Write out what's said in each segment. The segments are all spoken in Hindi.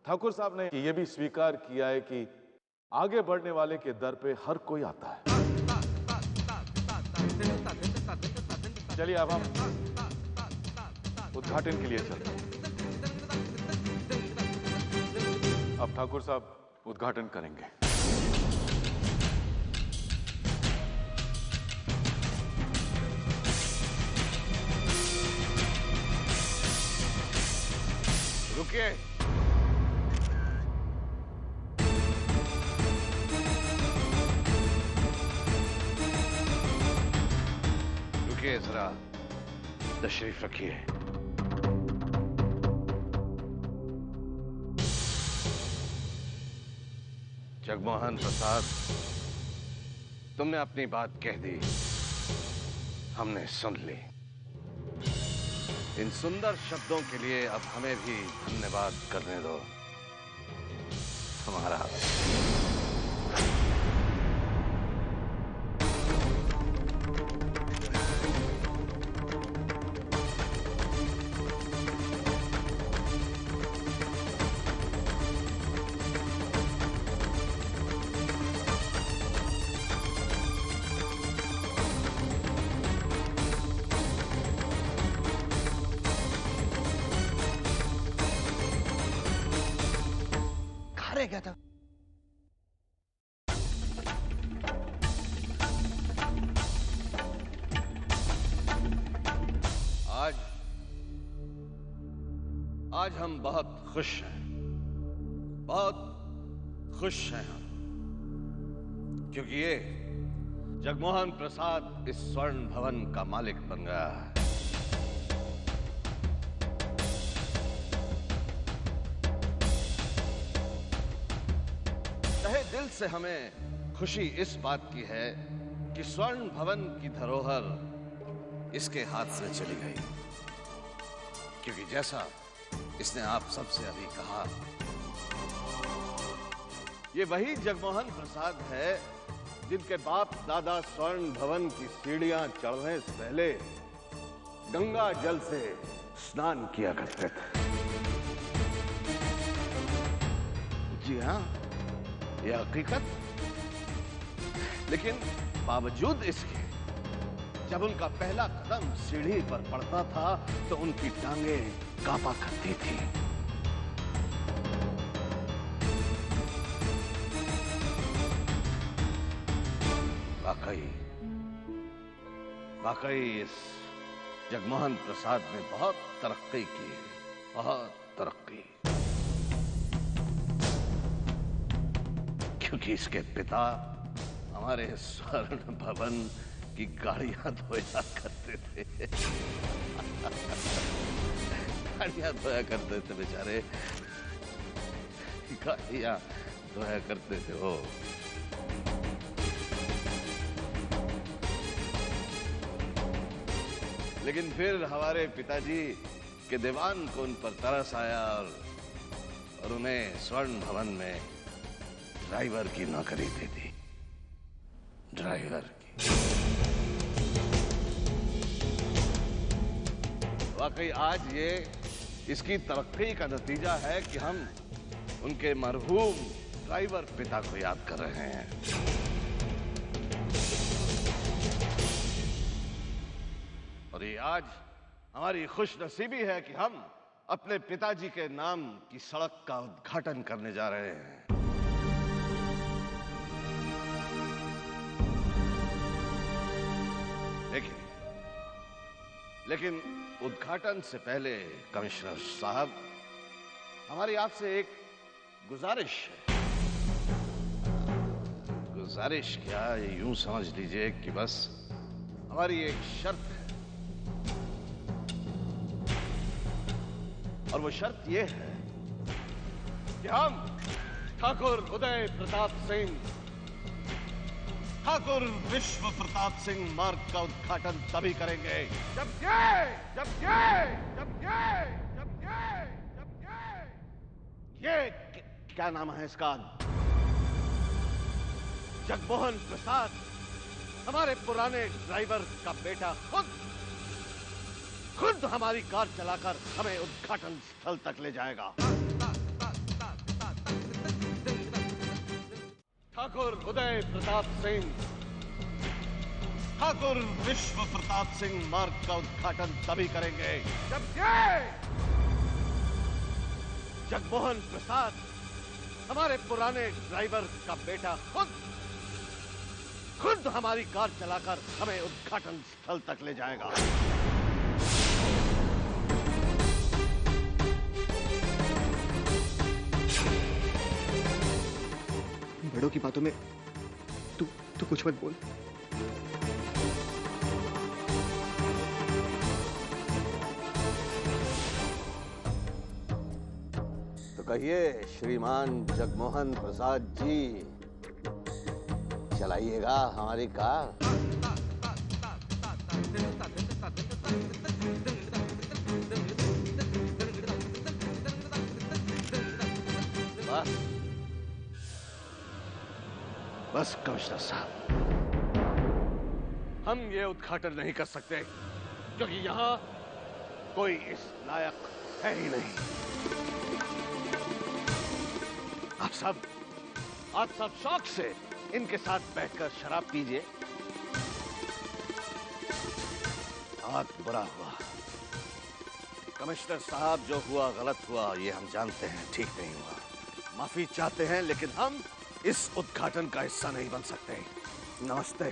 ठाकुर साहब ने यह भी स्वीकार किया है कि आगे बढ़ने वाले के दर पे हर कोई आता है। चलिए अब हम उद्घाटन के लिए चलते हैं। अब ठाकुर साहब उद्घाटन करेंगे। रुकिए। रुकिए जरा, तशरीफ रखिए। जगमोहन प्रसाद, तुमने अपनी बात कह दी, हमने सुन ली। इन सुंदर शब्दों के लिए अब हमें भी धन्यवाद करने दो। हमारा क्या था? आज हम बहुत खुश हैं, बहुत खुश हैं हम, क्योंकि ये जगमोहन प्रसाद इस स्वर्ण भवन का मालिक बन गया है। दिल से हमें खुशी इस बात की है कि स्वर्ण भवन की धरोहर इसके हाथ से चली गई, क्योंकि जैसा इसने आप सबसे अभी कहा, ये वही जगमोहन प्रसाद है जिनके बाप दादा स्वर्ण भवन की सीढ़ियां चढ़ने से पहले गंगा जल से स्नान किया करते थे। जी हाँ, यह हकीकत। लेकिन बावजूद इसके जब उनका पहला कदम सीढ़ी पर पड़ता था तो उनकी टांगें कांपा करती थी। वाकई इस जगमोहन प्रसाद ने बहुत तरक्की की है, बहुत तरक्की। क्योंकि इसके पिता हमारे स्वर्ण भवन की गाड़ियां धोया करते थे। गाड़ियां धोया करते थे बेचारे, गाड़ियां धोया करते थे वो। लेकिन फिर हमारे पिताजी के दीवान को उन पर तरस आया और उन्हें स्वर्ण भवन में ड्राइवर की नौकरी दे दी। ड्राइवर की। वाकई आज ये इसकी तरक्की का नतीजा है कि हम उनके मरहूम ड्राइवर पिता को याद कर रहे हैं। और ये आज हमारी खुशनसीबी है कि हम अपने पिताजी के नाम की सड़क का उद्घाटन करने जा रहे हैं। लेकिन उद्घाटन से पहले कमिश्नर साहब, हमारी आपसे एक गुजारिश है। गुजारिश क्या, ये यूं समझ लीजिए कि बस हमारी एक शर्त है, और वो शर्त ये है कि हम ठाकुर उदय प्रताप सिंह, ठाकुर विश्व प्रताप सिंह मार्ग का उद्घाटन तभी करेंगे जब ये क्या नाम है इसका, जगमोहन प्रसाद, हमारे पुराने ड्राइवर का बेटा खुद हमारी कार चलाकर हमें उद्घाटन स्थल तक ले जाएगा। ठाकुर उदय प्रताप सिंह, ठाकुर विश्व प्रताप सिंह मार्ग का उद्घाटन तभी करेंगे जब ये जगमोहन प्रसाद, हमारे पुराने ड्राइवर का बेटा, खुद हमारी कार चलाकर हमें उद्घाटन स्थल तक ले जाएगा। बड़ों की बातों में तू कुछ मत बोल। तो कहिए श्रीमान जगमोहन प्रसाद जी, चलाइएगा हमारी कार। बस कमिश्नर साहब, हम ये उद्घाटन नहीं कर सकते क्योंकि यहां कोई इस लायक है ही नहीं। आप सब शौक से इनके साथ बैठकर शराब पीजिए। बहुत बुरा हुआ कमिश्नर साहब, जो हुआ गलत हुआ, ये हम जानते हैं, ठीक नहीं हुआ, माफी चाहते हैं, लेकिन हम इस उद्घाटन का हिस्सा नहीं बन सकते। नमस्ते।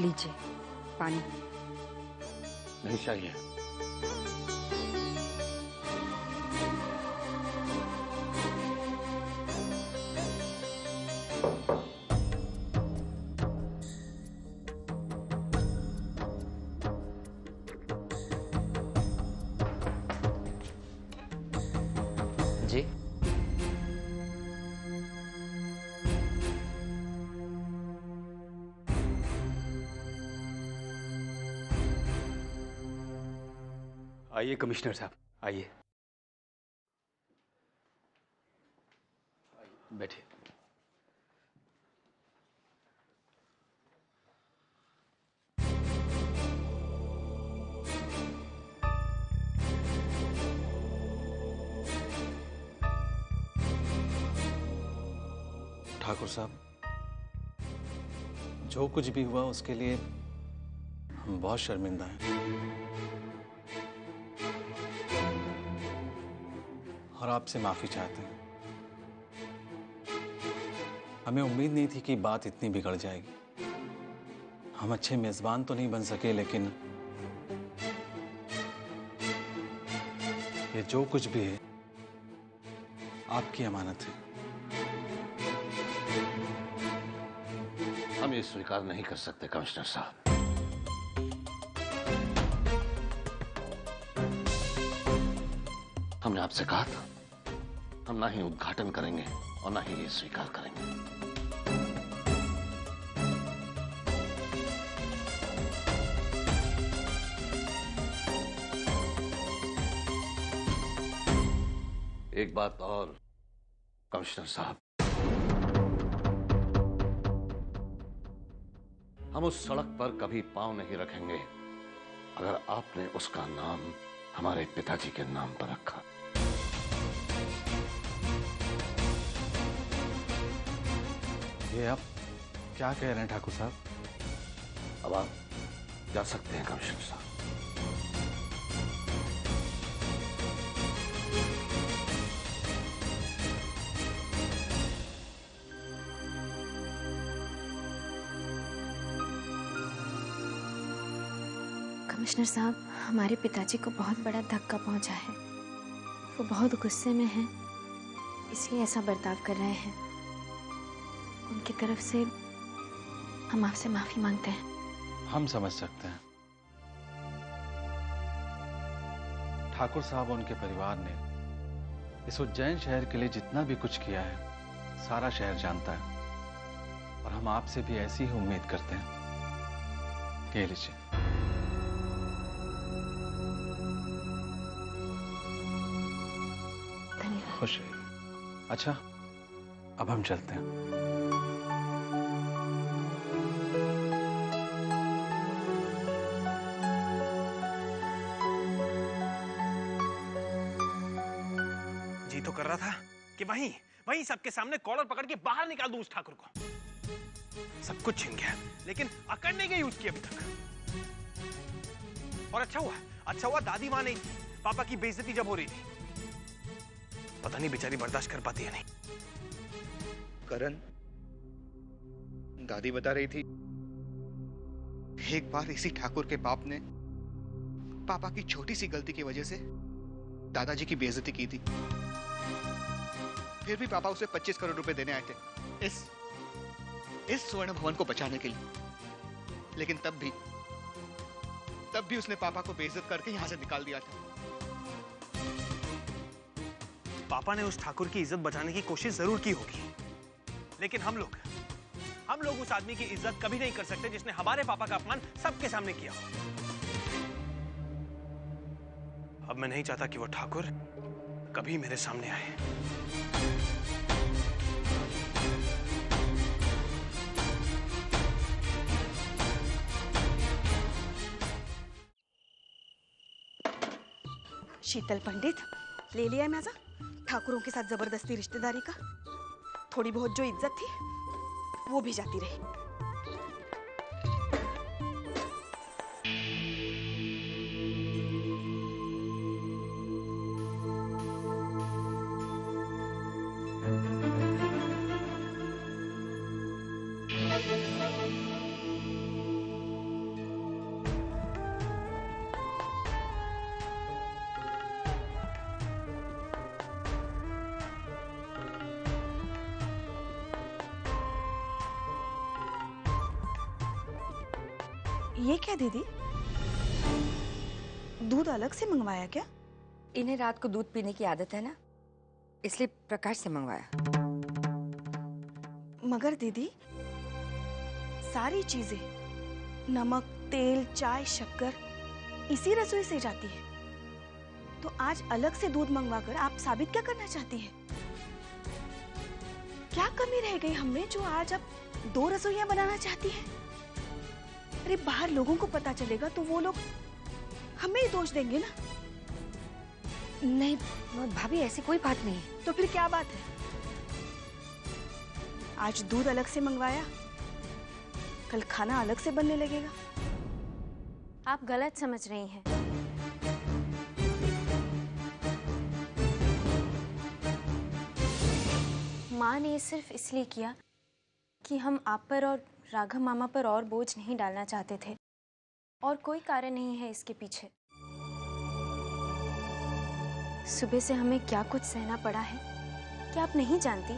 लीजिए पानी। नहीं चाहिए। जी आइए कमिश्नर साहब, आइए बैठिए। ठाकुर साहब, जो कुछ भी हुआ उसके लिए हम बहुत शर्मिंदा हैं और आपसे माफी चाहते हैं। हमें उम्मीद नहीं थी कि बात इतनी बिगड़ जाएगी। हम अच्छे मेजबान तो नहीं बन सके, लेकिन ये जो कुछ भी है आपकी अमानत है। हम ये स्वीकार नहीं कर सकते कमिश्नर साहब। हमने आपसे कहा था, हम ना ही उद्घाटन करेंगे और ना ही ये स्वीकार करेंगे। एक बात और कमिश्नर साहब, हम उस सड़क पर कभी पांव नहीं रखेंगे अगर आपने उसका नाम हमारे पिताजी के नाम पर रखा। ये आप क्या कह रहे हैं ठाकुर साहब? अब आप जा सकते हैं कमिश्नर साहब। कमिश्नर साहब, हमारे पिताजी को बहुत बड़ा धक्का पहुंचा है। वो बहुत गुस्से में हैं, इसलिए ऐसा बर्ताव कर रहे हैं। उनकी तरफ से हम आपसे माफी मांगते हैं। हम समझ सकते हैं। ठाकुर साहब और उनके परिवार ने इस उज्जैन शहर के लिए जितना भी कुछ किया है सारा शहर जानता है, और हम आपसे भी ऐसी ही उम्मीद करते हैं। ये लीजिए। धन्यवाद। खुश रहिए। अच्छा, अब हम चलते हैं। जी तो कर रहा था कि वहीं वहीं सबके सामने कॉलर पकड़ के बाहर निकाल दूं उस ठाकुर को। सब कुछ छिन गया, लेकिन अकड़ नहीं गई उसकी अभी तक। और अच्छा हुआ दादी मां नहीं थी, पापा की बेइज्जती जब हो रही थी। पता नहीं बेचारी बर्दाश्त कर पाती है नहीं। करण, दादी बता रही थी एक बार इसी ठाकुर के बाप ने पापा की छोटी सी गलती की वजह से दादाजी की बेइज्जती की थी। फिर भी पापा उसे 25 करोड़ रुपए देने आए थे इस स्वर्ण भवन को बचाने के लिए। लेकिन तब भी उसने पापा को बेइज्जत करके यहां से निकाल दिया था। पापा ने उस ठाकुर की इज्जत बचाने की कोशिश जरूर की होगी, लेकिन हम लोग उस आदमी की इज्जत कभी नहीं कर सकते जिसने हमारे पापा का अपमान सबके सामने किया। अब मैं नहीं चाहता कि वो ठाकुर कभी मेरे सामने आए। शीतल पंडित, ले लिया है मजा ठाकुरों के साथ जबरदस्ती रिश्तेदारी का। थोड़ी बहुत जो इज्जत थी वो भी जाती रही। ये क्या दीदी, दूध अलग से मंगवाया क्या? इन्हें रात को दूध पीने की आदत है ना, इसलिए प्रकाश से मंगवाया। मगर दीदी, सारी चीजें नमक, तेल, चाय, शक्कर इसी रसोई से जाती है। तो आज अलग से दूध मंगवाकर आप साबित क्या करना चाहती हैं? क्या कमी रह गई हमें जो आज आप 2 रसोइयां बनाना चाहती हैं? अरे बाहर लोगों को पता चलेगा तो वो लोग हमें ही दोष देंगे ना। नहीं भाभी, ऐसी कोई बात नहीं है। तो फिर क्या बात है? आज दूध अलग से मंगवाया, कल खाना अलग से बनने लगेगा। आप गलत समझ रही हैं। माँ ने ये सिर्फ इसलिए किया कि हम आप पर और राघव मामा पर और बोझ नहीं डालना चाहते थे, और कोई कारण नहीं है इसके पीछे। सुबह से हमें क्या कुछ सहना पड़ा है क्या आप नहीं जानती?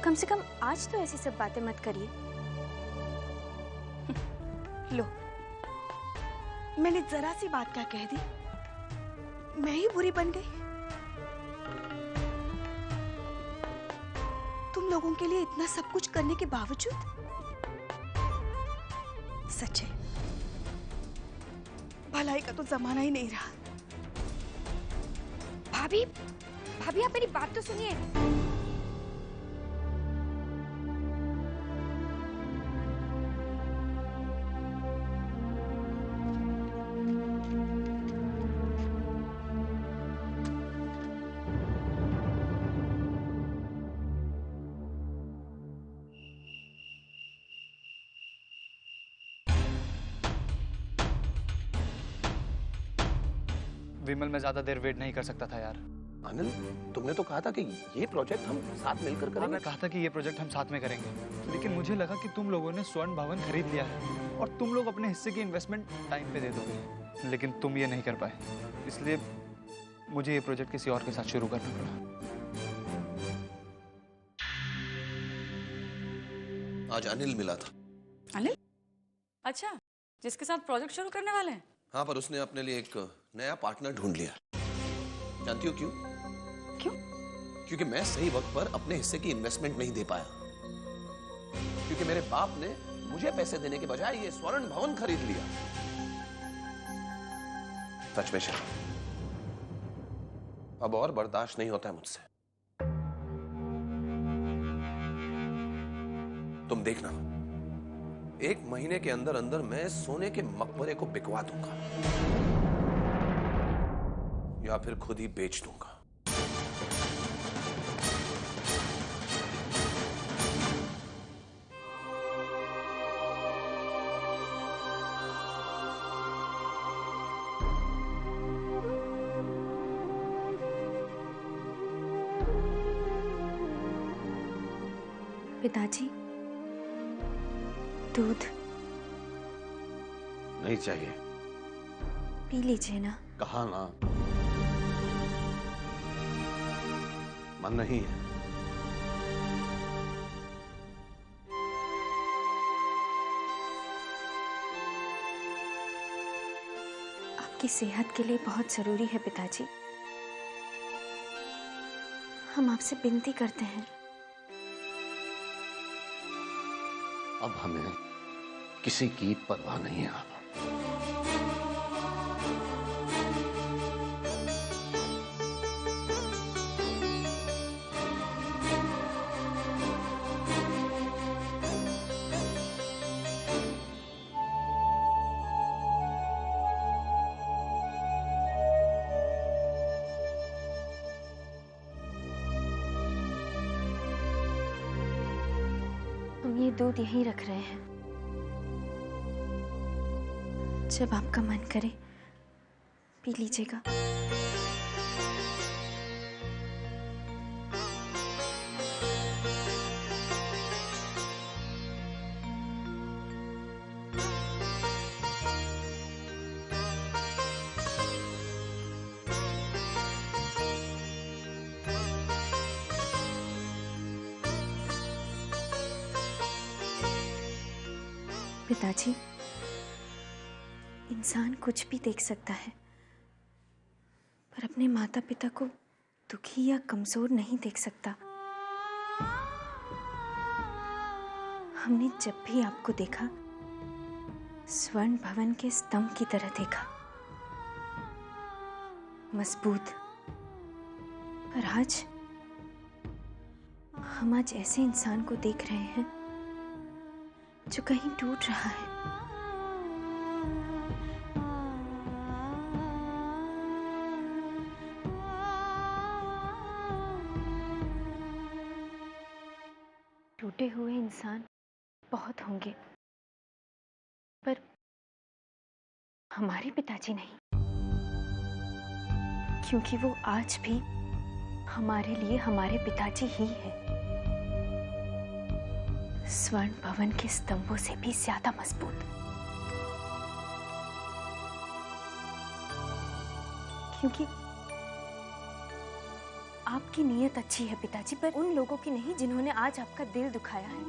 कम से कम आज तो ऐसी सब बातें मत करिए। लो, मैंने जरा सी बात क्या कह दी, मैं ही बुरी बन गई। तुम लोगों के लिए इतना सब कुछ करने के बावजूद। सच है, भलाई का तो जमाना ही नहीं रहा। भाभी भाभी, आप मेरी बात तो सुनिए। विमल, मैं ज्यादा देर वेट नहीं कर सकता था यार। अनिल, तुमने तो कहा था कि ये प्रोजेक्ट हम साथ मिलकर करेंगे। मैं कहा था कि ये प्रोजेक्ट हम साथ में करेंगे, लेकिन मुझे लगा कि तुम लोगों ने स्वर्ण भवन खरीद लिया है और तुम लोग अपने हिस्से की इन्वेस्टमेंट टाइम पे दे दोगे, लेकिन तुम ये नहीं कर पाए, इसलिए मुझे ये प्रोजेक्ट किसी और के साथ शुरू करना पड़ा। आज अनिल मिला था। अनिल? अच्छा, जिसके साथ प्रोजेक्ट शुरू करने वाले हैं? हाँ, पर उसने अपने लिए एक नया पार्टनर ढूंढ लिया। जानती हो क्यों? क्यों? क्योंकि मैं सही वक्त पर अपने हिस्से की इन्वेस्टमेंट नहीं दे पाया। क्योंकि मेरे बाप ने मुझे पैसे देने के बजाय ये स्वर्ण भवन खरीद लिया। सच में शर्म, अब और बर्दाश्त नहीं होता है मुझसे। तुम देखना, 1 महीने के अंदर अंदर मैं सोने के मकबरे को बिकवा दूंगा या फिर खुद ही बेच दूंगा। पिताजी, दूध नहीं चाहिए। पी लीजिए ना। कहा ना, मन नहीं है। आपकी सेहत के लिए बहुत जरूरी है पिताजी। हम आपसे विनती करते हैं। अब हमें किसी की परवाह नहीं है। हम ये दूध यहीं रख रहे हैं। जब आपका मन करे पी लीजिएगा। पिताजी, इंसान कुछ भी देख सकता है, पर अपने माता पिता को दुखी या कमजोर नहीं देख सकता। हमने जब भी आपको देखा, स्वर्ण भवन के स्तंभ की तरह देखा, मजबूत। पर आज हम ऐसे इंसान को देख रहे हैं जो कहीं टूट रहा है। टूटे हुए इंसान बहुत होंगे, पर हमारे पिताजी नहीं, क्योंकि वो आज भी हमारे लिए हमारे पिताजी ही हैं। स्वर्ण भवन के स्तंभों से भी ज्यादा मजबूत। क्योंकि आपकी नीयत अच्छी है पिताजी, पर उन लोगों की नहीं जिन्होंने आज आपका दिल दुखाया है।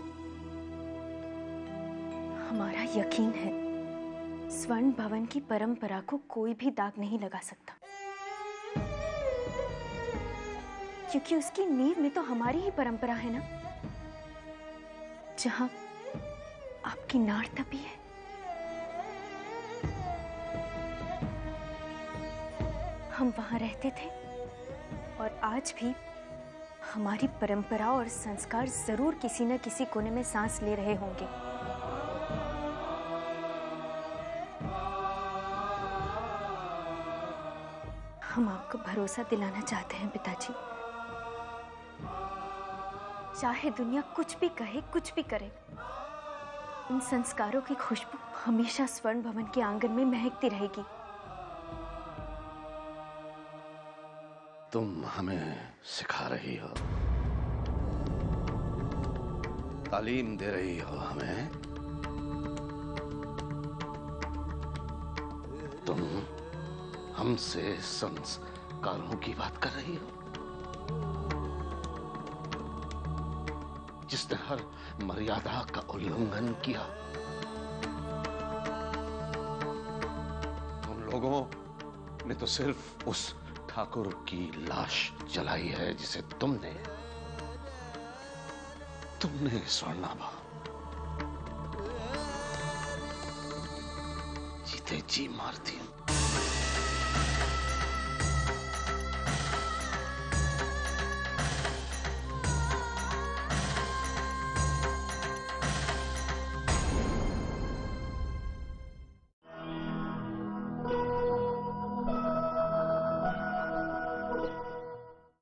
हमारा यकीन है स्वर्ण भवन की परंपरा को कोई भी दाग नहीं लगा सकता, क्योंकि उसकी नींव में तो हमारी ही परंपरा है ना, जहां आपकी नाड़ तपी है। हम वहां रहते थे और आज भी हमारी परंपरा और संस्कार जरूर किसी न किसी कोने में सांस ले रहे होंगे। हम आपको भरोसा दिलाना चाहते हैं पिताजी, चाहे दुनिया कुछ भी कहे, कुछ भी करे, इन संस्कारों की खुशबू हमेशा स्वर्ण भवन के आंगन में महकती रहेगी। तुम हमें सिखा रही हो, तालीम दे रही हो हमें। तुम हमसे संस्कारों की बात कर रही हो। जिसने हर मर्यादा का उल्लंघन किया। उन लोगों ने तो सिर्फ उस ठाकुर की लाश जलाई है जिसे तुमने स्वर्णाभा जीते जी मार दी।